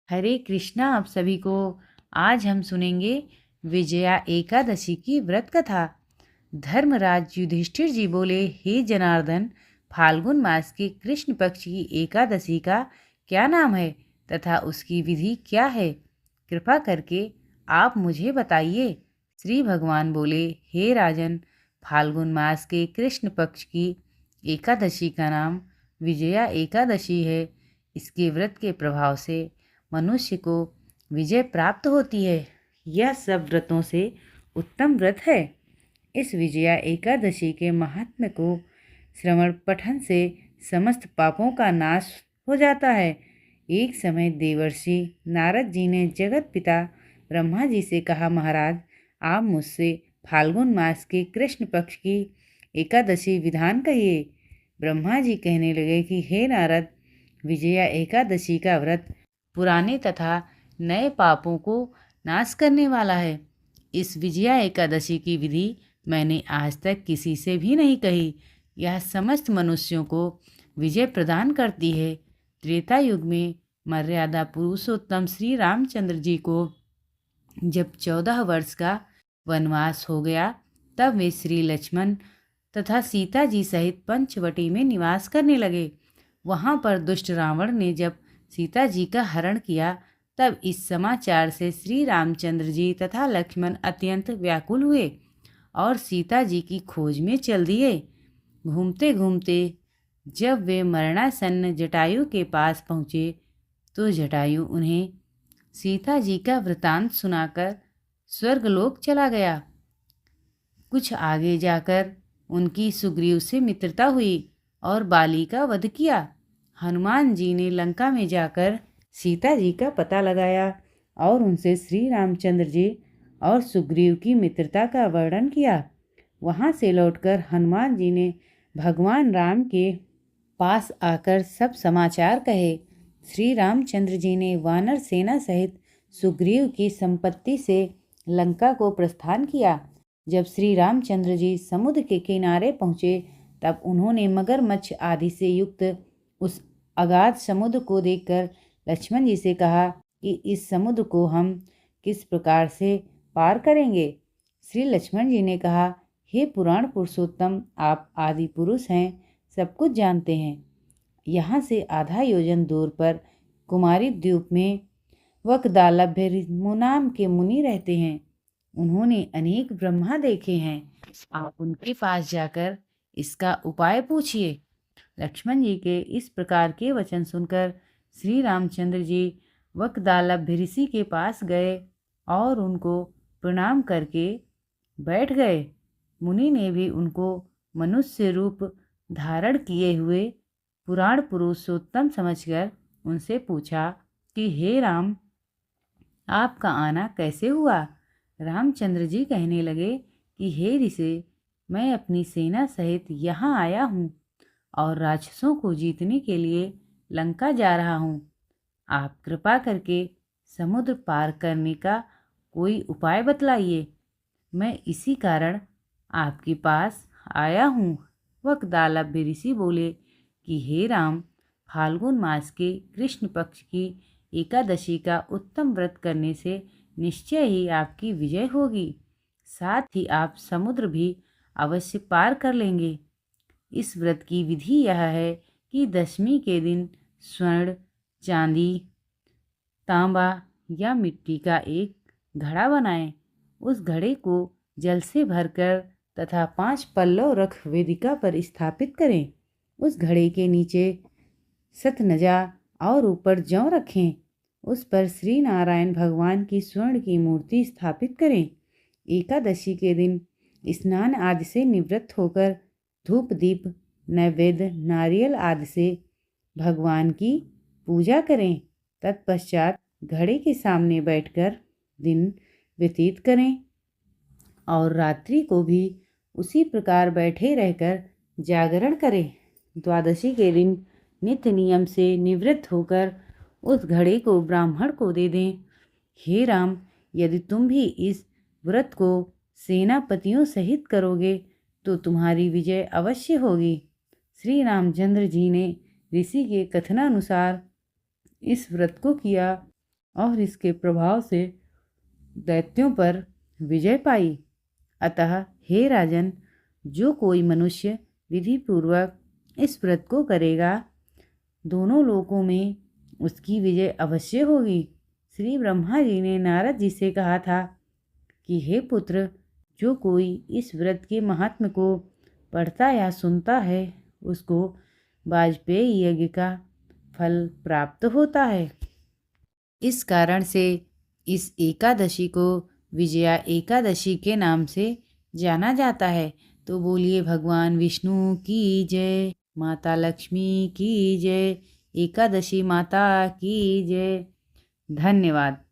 हरे कृष्णा आप सभी को। आज हम सुनेंगे विजया एकादशी की व्रत कथा। धर्मराज युधिष्ठिर जी बोले, हे जनार्दन, फाल्गुन मास के कृष्ण पक्ष की एकादशी का क्या नाम है तथा उसकी विधि क्या है? कृपा करके आप मुझे बताइए। श्री भगवान बोले, हे राजन, फाल्गुन मास के कृष्ण पक्ष की एकादशी का नाम विजया एकादशी है। इसके व्रत के प्रभाव से मनुष्य को विजय प्राप्त होती है। यह सब व्रतों से उत्तम व्रत है। इस विजया एकादशी के महात्म्य को श्रवण पठन से समस्त पापों का नाश हो जाता है। एक समय देवर्षि नारद जी ने जगत पिता ब्रह्मा जी से कहा, महाराज, आप मुझसे फाल्गुन मास के कृष्ण पक्ष की एकादशी विधान कहिए। ब्रह्मा जी कहने लगे कि हे नारद, विजया एकादशी का व्रत पुराने तथा नए पापों को नाश करने वाला है। इस विजया एकादशी की विधि मैंने आज तक किसी से भी नहीं कही। यह समस्त मनुष्यों को विजय प्रदान करती है। त्रेता युग में मर्यादा पुरुषोत्तम श्री रामचंद्र जी को जब 14 वर्ष का वनवास हो गया, तब वे श्री लक्ष्मण तथा सीता जी सहित पंचवटी में निवास करने लगे। वहाँ पर दुष्ट रावण ने जब सीता जी का हरण किया, तब इस समाचार से श्री रामचंद्र जी तथा लक्ष्मण अत्यंत व्याकुल हुए और सीता जी की खोज में चल दिए। घूमते घूमते जब वे मरणासन्न जटायु के पास पहुँचे, तो जटायु उन्हें सीता जी का वृतांत सुनाकर स्वर्गलोक चला गया। कुछ आगे जाकर उनकी सुग्रीव से मित्रता हुई और बाली का वध किया। हनुमान जी ने लंका में जाकर सीता जी का पता लगाया और उनसे श्री रामचंद्र जी और सुग्रीव की मित्रता का वर्णन किया। वहाँ से लौटकर हनुमान जी ने भगवान राम के पास आकर सब समाचार कहे। श्री रामचंद्र जी ने वानर सेना सहित सुग्रीव की संपत्ति से लंका को प्रस्थान किया। जब श्री रामचंद्र जी समुद्र के किनारे पहुँचे, तब उन्होंने मगरमच्छ आदि से युक्त उस अगाध समुद्र को देखकर लक्ष्मण जी से कहा कि इस समुद्र को हम किस प्रकार से पार करेंगे? श्री लक्ष्मण जी ने कहा, हे पुराण पुरुषोत्तम, आप आदि पुरुष हैं, सब कुछ जानते हैं। यहाँ से आधा योजन दूर पर कुमारी द्वीप में वकदालभ्य नाम के मुनि रहते हैं। उन्होंने अनेक ब्रह्मा देखे हैं। आप उनके पास जाकर इसका उपाय पूछिए। लक्ष्मण जी के इस प्रकार के वचन सुनकर श्री रामचंद्र जी वकदालभ्य ऋषि के पास गए और उनको प्रणाम करके बैठ गए। मुनि ने भी उनको मनुष्य रूप धारण किए हुए पुराण पुरुषोत्तम समझकर उनसे पूछा कि हे राम, आपका आना कैसे हुआ? रामचंद्र जी कहने लगे कि हे ऋषि, मैं अपनी सेना सहित यहाँ आया हूँ और राक्षसों को जीतने के लिए लंका जा रहा हूँ। आप कृपा करके समुद्र पार करने का कोई उपाय बतलाइए। मैं इसी कारण आपके पास आया हूँ। वकदालभ्य ऋषि बोले कि हे राम, फाल्गुन मास के कृष्ण पक्ष की एकादशी का उत्तम व्रत करने से निश्चय ही आपकी विजय होगी। साथ ही आप समुद्र भी अवश्य पार कर लेंगे। इस व्रत की विधि यह है कि दशमी के दिन स्वर्ण, चांदी, तांबा या मिट्टी का एक घड़ा बनाएं। उस घड़े को जल से भरकर तथा 5 पल्लव रख वेदिका पर स्थापित करें। उस घड़े के नीचे सतनजा और ऊपर जौ रखें। उस पर श्री नारायण भगवान की स्वर्ण की मूर्ति स्थापित करें। एकादशी के दिन स्नान आदि से निवृत्त होकर धूप दीप नैवेद्य नारियल आदि से भगवान की पूजा करें। तत्पश्चात घड़े के सामने बैठकर दिन व्यतीत करें और रात्रि को भी उसी प्रकार बैठे रहकर जागरण करें। द्वादशी के दिन नित्य नियम से निवृत्त होकर उस घड़े को ब्राह्मण को दे दें। हे राम, यदि तुम भी इस व्रत को सेनापतियों सहित करोगे तो तुम्हारी विजय अवश्य होगी। श्री रामचंद्र जी ने ऋषि के कथनानुसार इस व्रत को किया और इसके प्रभाव से दैत्यों पर विजय पाई। अतः हे राजन, जो कोई मनुष्य विधि पूर्वक इस व्रत को करेगा, दोनों लोकों में उसकी विजय अवश्य होगी। श्री ब्रह्मा जी ने नारद जी से कहा था कि हे पुत्र, जो कोई इस व्रत के महात्म्य को पढ़ता या सुनता है, उसको वाजपेयी यज्ञ का फल प्राप्त होता है। इस कारण से इस एकादशी को विजया एकादशी के नाम से जाना जाता है। तो बोलिए भगवान विष्णु की जय, माता लक्ष्मी की जय, एकादशी माता की जय। धन्यवाद।